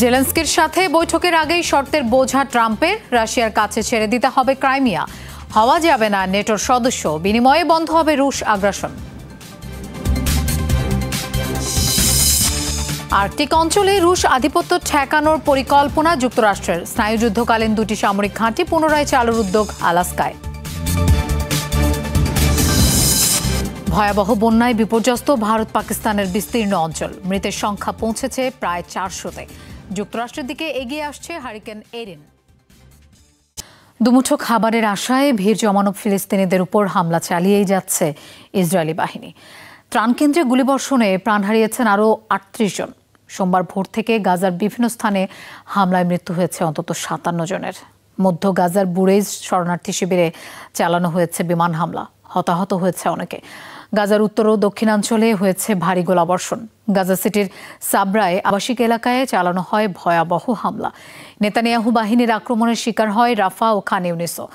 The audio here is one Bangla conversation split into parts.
জেলেনস্কির সাথে বৈঠকের আগেই শর্তের বোঝা ট্রাম্পের, রাশিয়ার কাছে ছেড়ে দিতে হবে ক্রাইমিয়া, হওয়া যাবে না নেটোর সদস্য, বিনিময়ে বন্ধ হবে রুশ আগ্রাসন। আর্কটিক অঞ্চলে রুশ আধিপত্য ঠেকানোর পরিকল্পনা যুক্তরাষ্ট্রের, স্নায়ুযুদ্ধকালীন দুটি সামরিক ঘাঁটি পুনরায় চালুর উদ্যোগ আলাস্কায়। ভয়াবহ বন্যায় বিপর্যস্ত ভারত পাকিস্তানের বিস্তীর্ণ অঞ্চল, মৃতের সংখ্যা পৌঁছেছে প্রায় 400-তে। যুক্তরাষ্ট্রের দিকে এগিয়ে আসছে হারিকেন এরিন। দুমুঠো খাবারের আশায় ভিড় জমানো ফিলিস্তিনিদের উপর হামলা চালিয়েই যাচ্ছে ইসরায়েলি বাহিনী। ত্রাণকেন্দ্রে গুলিবর্ষণে প্রাণ হারিয়েছেন আরও 38 জন। সোমবার ভোর থেকে গাজার বিভিন্ন স্থানে হামলায় মৃত্যু হয়েছে অন্তত 57 জনের। মধ্য গাজার বুরেজ শরণার্থী শিবিরে চালানো হয়েছে বিমান হামলা, হতাহত হয়েছে অনেকে। গাজার উত্তর ও দক্ষিণাঞ্চলে হয়েছে ভারী গোলাবর্ষণ। গাজা সিটির সাবরায় আবাসিক এলাকায় চালানো হয় ভয়াবহ হামলা। নেতানিয়াহু বাহিনীর আক্রমণের শিকার হয় রাফা ও খান ইউনিসও।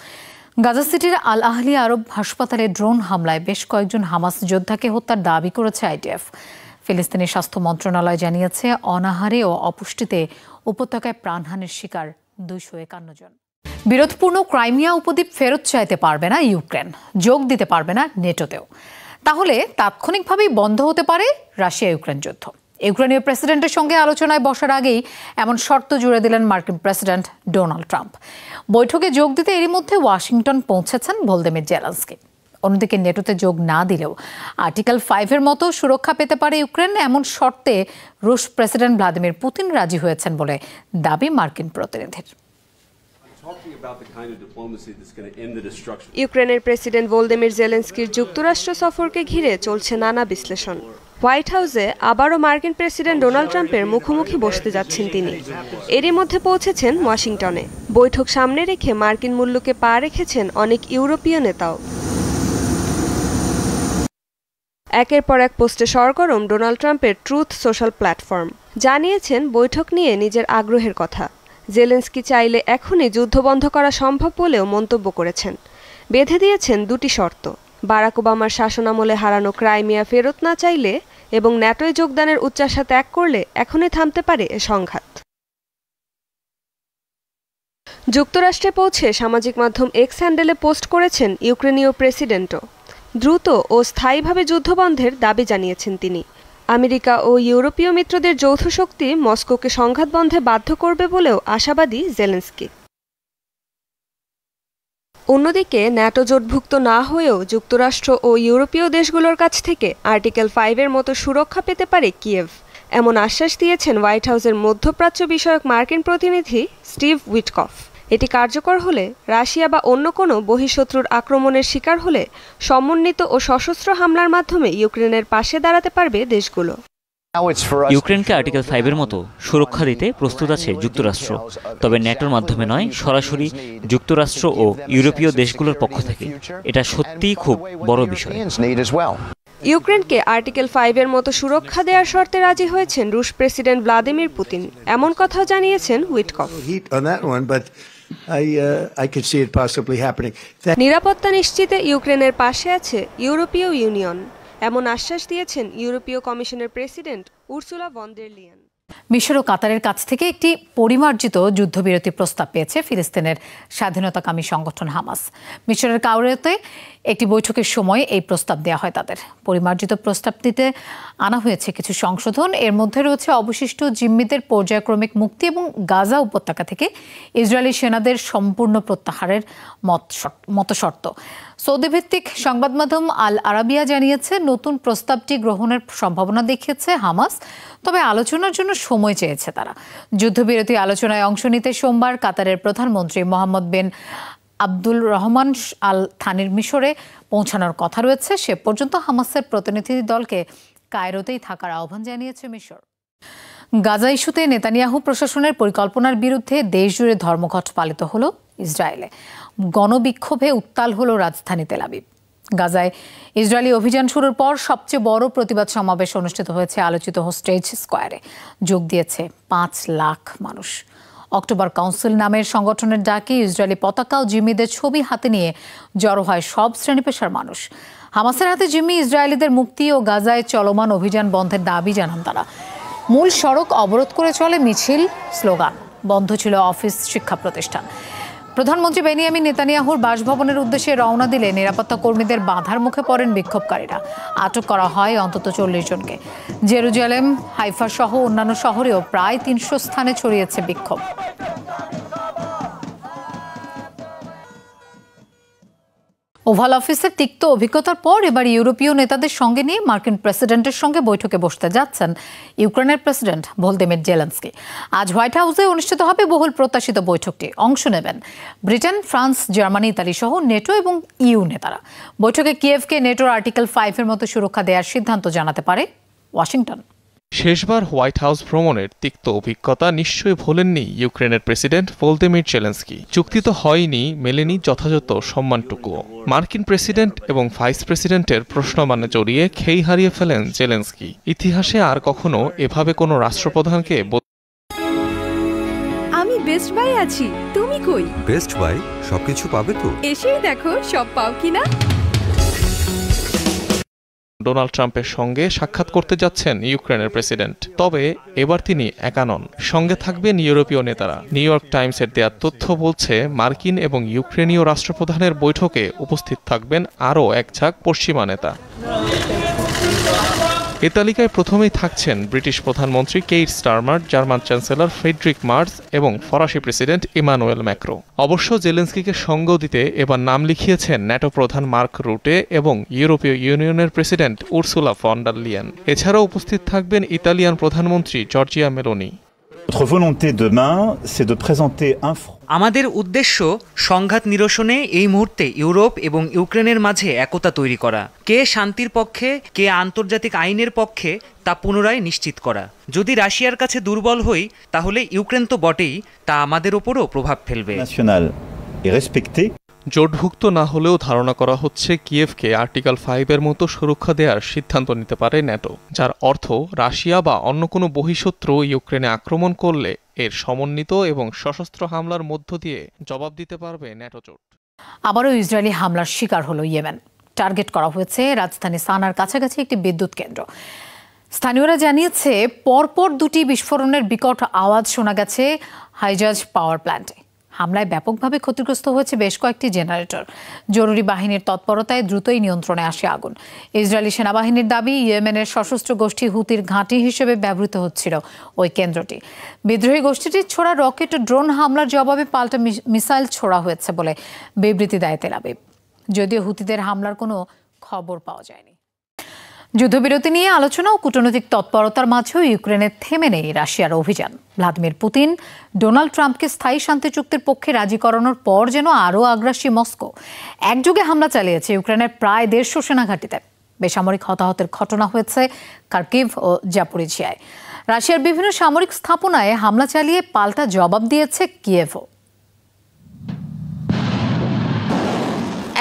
গাজা সিটির আল আহলি আরব হাসপাতালে ড্রোন হামলায় বেশ কয়েকজন হামাস যোদ্ধাকে হত্যার দাবি করেছে আইডিএফ। ফিলিস্তিনি স্বাস্থ্য মন্ত্রণালয় জানিয়েছে, অনাহারে ও অপুষ্টিতে উপত্যকায় প্রাণহানির শিকার 251 জন। বিরোধপূর্ণ ক্রাইমিয়া উপদ্বীপ ফেরত চাইতে পারবে না ইউক্রেন, যোগ দিতে পারবে না নেটোতেও। তাহলে তাৎক্ষণিকভাবেই বন্ধ হতে পারে রাশিয়া ইউক্রেন যুদ্ধ। ইউক্রেনীয় প্রেসিডেন্টের সঙ্গে আলোচনায় বসার আগেই এমন শর্ত জুড়ে দিলেন মার্কিন প্রেসিডেন্ট ডোনাল্ড ট্রাম্প। বৈঠকে যোগ দিতে এরই মধ্যে ওয়াশিংটন পৌঁছেছেন ভলোদিমির জেলেনস্কি। অন্যদিকে নেটোতে যোগ না দিলেও আর্টিকেল 5-এর মতো সুরক্ষা পেতে পারে ইউক্রেন, এমন শর্তে রুশ প্রেসিডেন্ট ভ্লাদিমির পুতিন রাজি হয়েছেন বলে দাবি মার্কিন প্রতিনিধির। ইউক্রেনের প্রেসিডেন্ট ভলোদিমির জেলেনস্কির যুক্তরাষ্ট্র সফরকে ঘিরে চলছে নানা বিশ্লেষণ। হোয়াইট হাউসে আবারও মার্কিন প্রেসিডেন্ট ডোনাল্ড ট্রাম্পের মুখোমুখি বসতে যাচ্ছেন তিনি। এরই মধ্যে পৌঁছেছেন ওয়াশিংটনে। বৈঠক সামনে রেখে মার্কিন মূল্যকে পা রেখেছেন অনেক ইউরোপীয় নেতাও। একের পর এক পোস্টে সরগরম ডোনাল্ড ট্রাম্পের ট্রুথ সোশ্যাল প্ল্যাটফর্ম। জানিয়েছেন বৈঠক নিয়ে নিজের আগ্রহের কথা। জেলেনস্কি চাইলে এখনই যুদ্ধ বন্ধ করা সম্ভব বলেও মন্তব্য করেছেন। বেঁধে দিয়েছেন দুটি শর্ত: বারাক ওবামার শাসনামলে হারানো ক্রাইমিয়া ফেরত না চাইলে এবং ন্যাটোয় যোগদানের উচ্চাশা ত্যাগ করলে এখনই থামতে পারে এ সংঘাত। যুক্তরাষ্ট্রে পৌঁছে সামাজিক মাধ্যম এক্স হ্যান্ডেলে পোস্ট করেছেন ইউক্রেনীয় প্রেসিডেন্টও। দ্রুত ও স্থায়ীভাবে যুদ্ধবন্ধের দাবি জানিয়েছেন তিনি। আমেরিকা ও ইউরোপীয় মিত্রদের যৌথ শক্তি মস্কোকে সংঘাত বন্ধে বাধ্য করবে বলেও আশাবাদী জেলেনস্কি। অন্যদিকে ন্যাটো জোটভুক্ত না হয়েও যুক্তরাষ্ট্র ও ইউরোপীয় দেশগুলোর কাছ থেকে আর্টিকেল 5-এর মতো সুরক্ষা পেতে পারে কিয়েভ, এমন আশ্বাস দিয়েছেন হোয়াইট হাউসের মধ্যপ্রাচ্য বিষয়ক মার্কিন প্রতিনিধি স্টিভ উইটকফ। এটি কার্যকর হলে রাশিয়া বা অন্য কোনো বহিঃশত্রুর আক্রমণের শিকার হলে সমন্বিত ও সশস্ত্র হামলার মাধ্যমে ইউক্রেনের পাশে দাঁড়াতে পারবে দেশগুলো। ইউক্রেনকে আর্টিকেল 5-এর মতো সুরক্ষা দিতে প্রস্তুত আছে যুক্তরাষ্ট্র, তবে ন্যাটোর মাধ্যমে নয়, সরাসরি যুক্তরাষ্ট্র ও ইউরোপীয় দেশগুলোর পক্ষ থেকে। এটা সত্যিই খুব বড় বিষয়। ইউক্রেনকে আর্টিকেল 5-এর মতো সুরক্ষা দেওয়ার শর্তে রাজি হয়েছেন রুশ প্রেসিডেন্ট ভ্লাদিমির পুতিন, এমন কথাও জানিয়েছেন উইটকফ। নিরাপত্তা নিশ্চিতে ইউক্রেনের পাশে আছে ইউরোপীয় ইউনিয়ন, এমন আশ্বাস দিয়েছেন ইউরোপীয় কমিশনের প্রেসিডেন্ট উর্সুলা ভন দের লিয়েন। মিশর ও কাতারের কাছ থেকে একটি পরিমার্জিত যুদ্ধবিরতি প্রস্তাব পেয়েছে ফিলিস্তিনের স্বাধীনতাকামী সংগঠন হামাস। মিশরের কায়রোতে একটি বৈঠকের সময় এই প্রস্তাব দেওয়া হয় তাদের। পরিমার্জিত প্রস্তাবটিতে আনা হয়েছে কিছু সংশোধন। এর মধ্যে রয়েছে অবশিষ্ট জিম্মিদের পর্যায়ক্রমিক মুক্তি এবং গাজা উপত্যকা থেকে ইসরায়েলি সেনাদের সম্পূর্ণ প্রত্যাহারের মতো শর্ত। সৌদি ভিত্তিক সংবাদ মাধ্যম আল আরাবিয়া জানিয়েছে, নতুন প্রস্তাবটি গ্রহণের সম্ভাবনা দেখিয়েছে হামাস, তবে আলোচনার জন্য সময় চেয়েছে তারা। যুদ্ধবিরতি আলোচনায় অংশ নিতে সোমবার কাতারের প্রধানমন্ত্রী মোহাম্মদ বিন আব্দুল রহমান আল থানির মিশরে পৌঁছানোর কথা রয়েছে। সে পর্যন্ত হামাসের প্রতিনিধি দলকে কায়রোতেই থাকার আহ্বান জানিয়েছে মিশর। গাজা ইস্যুতে নেতানিয়াহু প্রশাসনের পরিকল্পনার বিরুদ্ধে দেশজুড়ে ধর্মঘট পালিত হলো ইসরায়েলে। গণবিক্ষোভে উত্তাল হলো রাজধানী তেল আবিব। গাজায় ইসরায়েলি অভিযান শুরুর পর সবচেয়ে বড় প্রতিবাদ সমাবেশ অনুষ্ঠিত হয়েছে আলোচিত হোস্টেজ স্কোয়ারে। যোগ দিয়েছে 5 লাখ মানুষ। অক্টোবর কাউন্সিল নামের সংগঠনের ডাকে ইসরায়েলি পতাকা ও জিম্মিদের ছবি হাতে নিয়ে জড়ো হয় সব শ্রেণী পেশার মানুষ। হামাসের হাতে জিম্মি ইসরায়েলিদের মুক্তি ও গাজায় চলমান অভিযান বন্ধের দাবি জানান তারা। মূল সড়ক অবরোধ করে চলে মিছিল, স্লোগান। বন্ধ ছিল অফিস, শিক্ষা প্রতিষ্ঠান। প্রধানমন্ত্রী বেনিয়ামিন নেতানিয়াহুর বাসভবনের উদ্দেশ্যে রওনা দিলে নিরাপত্তা কর্মীদের বাধার মুখে পড়েন বিক্ষোভকারীরা। আটক করা হয় অন্তত 40 জনকে। জেরুজালেম, হাইফা সহ অন্যান্য শহরেও প্রায় 300 স্থানে ছড়িয়েছে বিক্ষোভ। ওভাল অফিসের তিক্ত অভিজ্ঞতার পর এবার ইউরোপীয় নেতাদের সঙ্গে নিয়ে মার্কিন প্রেসিডেন্টের সঙ্গে বৈঠকে বসতে যাচ্ছেন ইউক্রেনের প্রেসিডেন্ট ভলোদিমির জেলেনস্কি। আজ হোয়াইট হাউসে অনুষ্ঠিত হবে বহুল প্রত্যাশিত বৈঠকটি। অংশ নেবেন ব্রিটেন, ফ্রান্স, জার্মানি, ইতালি সহ নেটো এবং ইউ নেতারা। বৈঠকে কিয়েভকে নেটোর আর্টিকেল 5-এর মতো সুরক্ষা দেওয়ার সিদ্ধান্ত জানাতে পারে ওয়াশিংটন। শেষবার হোয়াইট হাউস ভ্রমণের তিক্ত অভিজ্ঞতা নিশ্চয়ই ভোলেননি ইউক্রেনের প্রেসিডেন্ট ভলোদিমির জেলেনস্কি। চুক্তি তো হয়নি, মেলেনি যথাযথ সম্মানটুকুও। মার্কিন প্রেসিডেন্ট এবং ভাইস প্রেসিডেন্টের প্রশ্নমানে জড়িয়ে খেই হারিয়ে ফেলেন জেলেনস্কি। ইতিহাসে আর কখনো এভাবে কোনো রাষ্ট্রপ্রধানকে আমি বেস্ট বাই আছি, তুমি কই? বেস্ট বাই সবকিছু পাবে তো? এসেই দেখো সব পাও কিনা। ডোনাল্ড ট্রাম্পের সঙ্গে সাক্ষাৎ করতে যাচ্ছেন ইউক্রেনের প্রেসিডেন্ট। তবে এবার তিনি একা নন, সঙ্গে থাকবেন ইউরোপীয় নেতারা। নিউ ইয়র্ক টাইমসের দেয়া তথ্য বলছে, মার্কিন এবং ইউক্রেনীয় রাষ্ট্রপ্রধানের বৈঠকে উপস্থিত থাকবেন আরও এক ঝাঁক পশ্চিমা নেতা। এ তালিকায় প্রথমেই থাকছেন ব্রিটিশ প্রধানমন্ত্রী Keir Starmer, German chancellor Friedrich Merz এবং ফরাসি প্রেসিডেন্ট ইমানুয়েল ম্যাক্রো। অবশ্য জেলেনস্কিকে সঙ্গ দিতে এবার নাম লিখিয়েছেন ন্যাটো প্রধান মার্ক রুটে এবং ইউরোপীয় ইউনিয়নের president Ursula von der Leyen. এছাড়াও উপস্থিত থাকবেন ইতালিয়ান প্রধানমন্ত্রী জর্জিয়া মেলোনি। আমাদের উদ্দেশ্য সংঘাত নিরসনে এই মুহূর্তে ইউরোপ এবং ইউক্রেনের মাঝে একতা তৈরি করা। কে শান্তির পক্ষে, কে আন্তর্জাতিক আইনের পক্ষে তা পুনরায় নিশ্চিত করা। যদি রাশিয়ার কাছে দুর্বল হই তাহলে ইউক্রেন তো বটেই, তা আমাদের ওপরও প্রভাব ফেলবে। জোটভুক্ত না হলেও ধারণা করা হচ্ছে কিয়েভকে আর্টিকেল 5-এর মতো সুরক্ষা দেওয়ার সিদ্ধান্ত নিতে পারে ন্যাটো, যার অর্থ রাশিয়া বা অন্য কোনো বহিঃশত্রু ইউক্রেনে আক্রমণ করলে এর সমন্বিত এবং সশস্ত্র হামলার মধ্য দিয়ে জবাব দিতে পারবে ন্যাটো জোট। আবারও ইসরায়েলি হামলার শিকার হলো ইয়েমেন। টার্গেট করা হয়েছে রাজধানী সানার কাছাকাছি একটি বিদ্যুৎ কেন্দ্র। স্থানীয়রা জানিয়েছে, পরপর দুটি বিস্ফোরণের বিকট আওয়াজ শোনা গেছে হাইজাজ পাওয়ার প্ল্যান্টে। হামলায় ব্যাপকভাবে ক্ষতিগ্রস্ত হয়েছে বেশ কয়েকটি জেনারেটর। জরুরি বাহিনীর তৎপরতায় দ্রুতই নিয়ন্ত্রণে আসে আগুন। ইসরায়েলি সেনাবাহিনীর দাবি, ইয়েমেনের সশস্ত্র গোষ্ঠী হুতির ঘাঁটি হিসেবে ব্যবহৃত হচ্ছিল ওই কেন্দ্রটি। বিদ্রোহী গোষ্ঠীটির ছোড়া রকেট ও ড্রোন হামলার জবাবে পাল্টা মিসাইল ছোড়া হয়েছে বলে বিবৃতি দেয় তেল আবিব। যদিও হুতিদের হামলার কোনো খবর পাওয়া যায়নি। যুদ্ধবিরতি নিয়ে আলোচনা ও কূটনৈতিক তৎপরতার মাঝেও ইউক্রেনে থেমে নেই রাশিয়ার অভিযান। ভ্লাদিমির পুতিন ডোনাল্ড ট্রাম্পকে স্থায়ী শান্তি চুক্তির পক্ষে রাজি করানোর পর যেন আরও আগ্রাসী মস্কো। একযোগে হামলা চালিয়েছে ইউক্রেনের প্রায় 150 সেনাঘাঁটিতে। বেসামরিক হতাহতের ঘটনা হয়েছে খার্কিভ ও জাপোরিজিয়ায়। রাশিয়ার বিভিন্ন সামরিক স্থাপনায় হামলা চালিয়ে পাল্টা জবাব দিয়েছে কিয়েভও।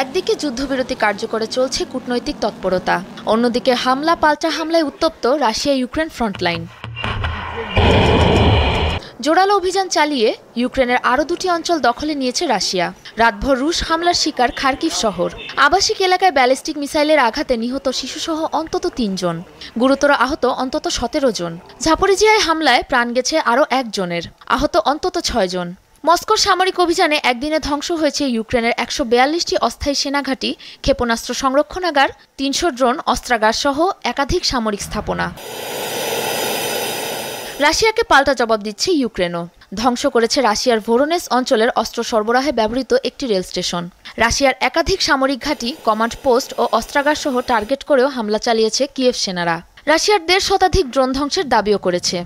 একদিকে যুদ্ধবিরতি কার্যকরে চলছে কূটনৈতিক তৎপরতা, অন্যদিকে হামলা পাল্টা হামলায় উত্তপ্ত রাশিয়া ইউক্রেন ফ্রন্টলাইন। জোরালো অভিযান চালিয়ে ইউক্রেনের আরও দুটি অঞ্চল দখলে নিয়েছে রাশিয়া। রাতভর রুশ হামলার শিকার খার্কিভ শহর। আবাসিক এলাকায় ব্যালিস্টিক মিসাইলের আঘাতে নিহত শিশুসহ অন্তত 3 জন, গুরুতর আহত অন্তত 17 জন। জাপোরিজিয়ায় হামলায় প্রাণ গেছে আরও 1 জনের, আহত অন্তত 6 জন। মস্কোর সামরিক অভিযানে একদিনে ধ্বংস হয়েছে ইউক্রেনের 142টি অস্থায়ী সেনাঘাঁটি, ক্ষেপণাস্ত্র সংরক্ষণাগার, 300 ড্রোন, অস্ত্রাগার সহ একাধিক সামরিক স্থাপনা। রাশিয়াকে পাল্টা জবাব দিচ্ছে ইউক্রেনও। ধ্বংস করেছে রাশিয়ার ভোরোনেস অঞ্চলের অস্ত্র সরবরাহে ব্যবহৃত একটি রেল স্টেশন। রাশিয়ার একাধিক সামরিক ঘাঁটি, কমান্ড পোস্ট ও অস্ত্রাগার সহ টার্গেট করেও হামলা চালিয়েছে কিয়েভ সেনারা। রাশিয়ার 1.5 শতাধিক ড্রোন ধ্বংসের দাবিও করেছে।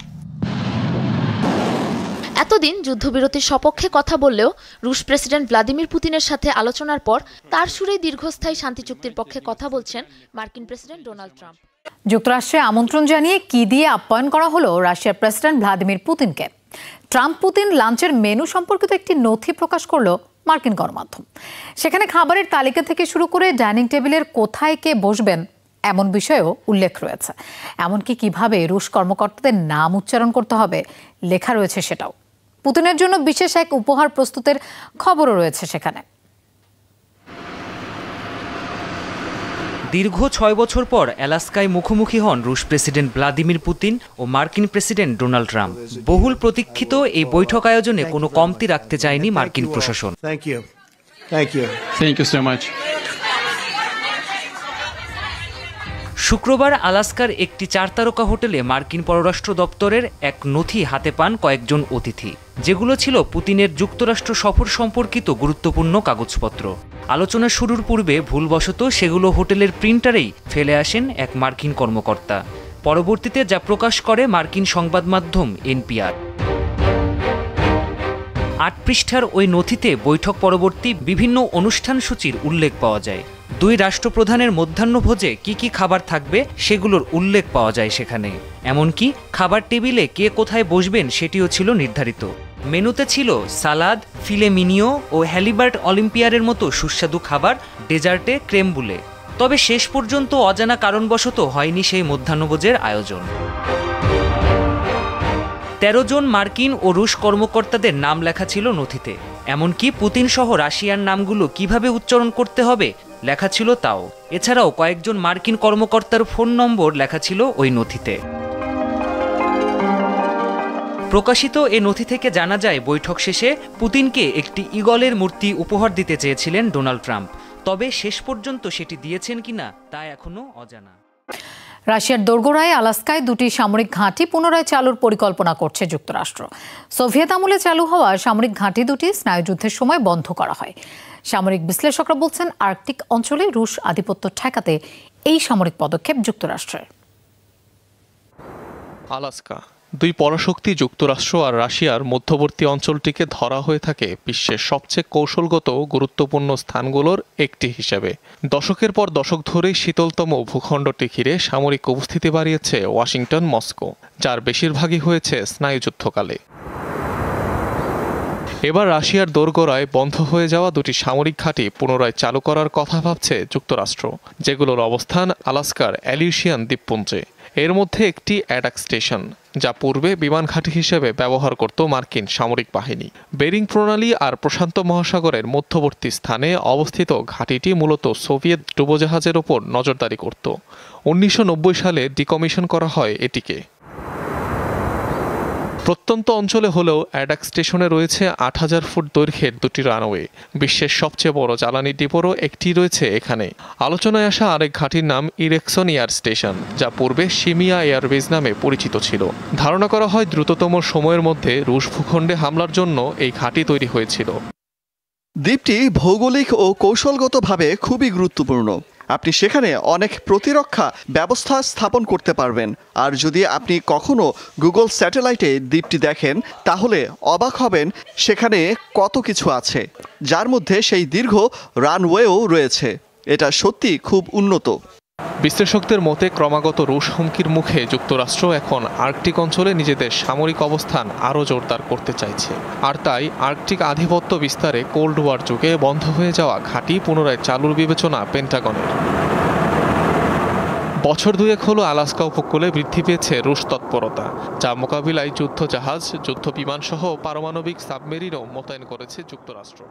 এতদিন যুদ্ধবিরতির সপক্ষে কথা বললেও রুশ প্রেসিডেন্ট ভ্লাদিমির পুতিনের সাথে আলোচনার পর তার সুরেই দীর্ঘস্থায়ী শান্তি চুক্তির পক্ষে কথা বলছেন মার্কিন প্রেসিডেন্ট ডোনাল্ড ট্রাম্প। যুক্তরাষ্ট্রে আমন্ত্রণ জানিয়ে কি দিয়ে আপ্যায়ন করা হলো রাশিয়ার প্রেসিডেন্ট ভ্লাদিমির পুতিনকে? ট্রাম্প পুতিন লাঞ্চের মেনু সম্পর্কিত একটি নথি প্রকাশ করলো মার্কিন গণমাধ্যম। সেখানে খাবারের তালিকা থেকে শুরু করে ডাইনিং টেবিলের কোথায় কে বসবেন এমন বিষয়েও উল্লেখ রয়েছে। এমনকি কিভাবে রুশ কর্মকর্তাদের নাম উচ্চারণ করতে হবে লেখা রয়েছে সেটাও। পুতিনের জন্য বিশেষ এক উপহার প্রস্তুতের খবরও রয়েছে সেখানে। দীর্ঘ 6 বছর পর অ্যালাস্কায় মুখোমুখি হন রুশ প্রেসিডেন্ট ভ্লাদিমির পুতিন ও মার্কিন প্রেসিডেন্ট ডোনাল্ড ট্রাম্প। বহুল প্রতীক্ষিত এই বৈঠক আয়োজনে কোনো কমতি রাখতে চায়নি মার্কিন প্রশাসন। শুক্রবার আলাস্কার একটি 4 তারকা হোটেলে মার্কিন পররাষ্ট্র দপ্তরের এক নথি হাতে পান কয়েকজন অতিথি, যেগুলো ছিল পুতিনের যুক্তরাষ্ট্র সফর সম্পর্কিত গুরুত্বপূর্ণ কাগজপত্র। আলোচনা শুরুর পূর্বে ভুলবশত সেগুলো হোটেলের প্রিন্টারেই ফেলে আসেন এক মার্কিন কর্মকর্তা। পরবর্তীতে যা প্রকাশ করে মার্কিন সংবাদ মাধ্যম এনপিআর। 8 পৃষ্ঠার ওই নথিতে বৈঠক পরবর্তী বিভিন্ন অনুষ্ঠান সূচির উল্লেখ পাওয়া যায়। 2 রাষ্ট্রপ্রধানের মধ্যাহ্নভোজে কি কি খাবার থাকবে সেগুলোর উল্লেখ পাওয়া যায় সেখানে। এমনকি খাবার টেবিলে কে কোথায় বসবেন সেটিও ছিল নির্ধারিত। মেনুতে ছিল সালাদ, ফিলে মিনিও ও হ্যালিবার্ট অলিম্পিয়ারের মতো সুস্বাদু খাবার, ডেজার্টে ক্রেম বুলে। তবে শেষ পর্যন্ত অজানা কারণবশত হয়নি সেই মধ্যাহ্নভোজের আয়োজন। 13 জন মার্কিন ও রুশ কর্মকর্তাদের নাম লেখা ছিল নথিতে। এমনকি পুতিন সহ রাশিয়ার নামগুলো কিভাবে উচ্চারণ করতে হবে লেখা ছিল তাও। এছাড়াও কয়েকজন মার্কিন কর্মকর্তার ফোন নম্বর লেখা ছিল ওই নথিতে। প্রকাশিত এ নথি থেকে জানা যায় বৈঠক শেষে পুতিনকে একটি ঈগলের মূর্তি উপহার দিতে চেয়েছিলেন ডোনাল্ড ট্রাম্প। তবে শেষ পর্যন্ত সেটি দিয়েছেন কিনা তা এখনো অজানা। রাশিয়ার দোরগোড়ায় আলাস্কায় 2টি সামরিক ঘাঁটি পুনরায় চালুর পরিকল্পনা করছে যুক্তরাষ্ট্র। সোভিয়েত আমলে চালু হওয়া সামরিক ঘাঁটি দুটি স্নায়ুযুদ্ধের সময় বন্ধ করা হয়। সামরিক বিশ্লেষকরা বলছেন আর্কটিক অঞ্চলে রুশ আধিপত্য ঠেকাতে এই সামরিক পদক্ষেপ যুক্তরাষ্ট্রের। আলাস্কা 2 পরাশক্তি যুক্তরাষ্ট্র আর রাশিয়ার মধ্যবর্তী অঞ্চলটিকে ধরা হয়ে থাকে বিশ্বের সবচেয়ে কৌশলগত গুরুত্বপূর্ণ স্থানগুলোর একটি হিসেবে। দশকের পর দশক ধরেই শীতলতম ভূখণ্ডটি ঘিরে সামরিক উপস্থিতি বাড়িয়েছে ওয়াশিংটন, মস্কো, যার বেশিরভাগই হয়েছে স্নায়ুযুদ্ধকালে। এবার রাশিয়ার দোরগোড়ায় বন্ধ হয়ে যাওয়া 2টি সামরিক ঘাঁটি পুনরায় চালু করার কথা ভাবছে যুক্তরাষ্ট্র, যেগুলোর অবস্থান আলাস্কার অ্যালিউশিয়ান দ্বীপপুঞ্জে। এর মধ্যে একটি অ্যাটাক স্টেশন, যা পূর্বে বিমান ঘাঁটি হিসেবে ব্যবহার করত মার্কিন সামরিক বাহিনী। বেরিং প্রণালী আর প্রশান্ত মহাসাগরের মধ্যবর্তী স্থানে অবস্থিত ঘাঁটিটি মূলত সোভিয়েত ডুবোজাহাজের ওপর নজরদারি করত। 1990 সালে ডিকমিশন করা হয় এটিকে। প্রত্যন্ত অঞ্চলে হলেও অ্যাডাক স্টেশনে রয়েছে 8000 ফুট দৈর্ঘ্যের 2টি রানওয়ে। বিশ্বের সবচেয়ে বড় জ্বালানি ডিপোরও একটি রয়েছে এখানে। আলোচনায় আসা আরেক ঘাঁটির নাম ইরেকসন এয়ার স্টেশন, যা পূর্বে সিমিয়া এয়ারবেজ নামে পরিচিত ছিল। ধারণা করা হয় দ্রুততম সময়ের মধ্যে রুশ ভূখণ্ডে হামলার জন্য এই ঘাঁটি তৈরি হয়েছিল। দ্বীপটি ভৌগোলিক ও কৌশলগতভাবে খুবই গুরুত্বপূর্ণ। আপনি সেখানে অনেক প্রতিরক্ষা ব্যবস্থা স্থাপন করতে পারবেন। আর যদি আপনি কখনো গুগল স্যাটেলাইটে দ্বীপটি দেখেন, তাহলে অবাক হবেন সেখানে কত কিছু আছে, যার মধ্যে সেই দীর্ঘ রানওয়েও রয়েছে। এটা সত্যি খুব উন্নত। বিশ্লেষকদের মতে ক্রমাগত রুশ হুমকির মুখে যুক্তরাষ্ট্র এখন আর্কটিক অঞ্চলে নিজেদের সামরিক অবস্থান আরও জোরদার করতে চাইছে। আর তাই আর্কটিক আধিপত্য বিস্তারে কোল্ড ওয়ার যুগে বন্ধ হয়ে যাওয়া ঘাঁটি পুনরায় চালুর বিবেচনা পেন্টাগনের। বছর 2 হলো আলাস্কা উপকূলে বৃদ্ধি পেয়েছে রুশ তৎপরতা, যা মোকাবিলায় যুদ্ধজাহাজ, যুদ্ধ বিমান সহ পারমাণবিক সাবমেরিনও মোতায়েন করেছে যুক্তরাষ্ট্র।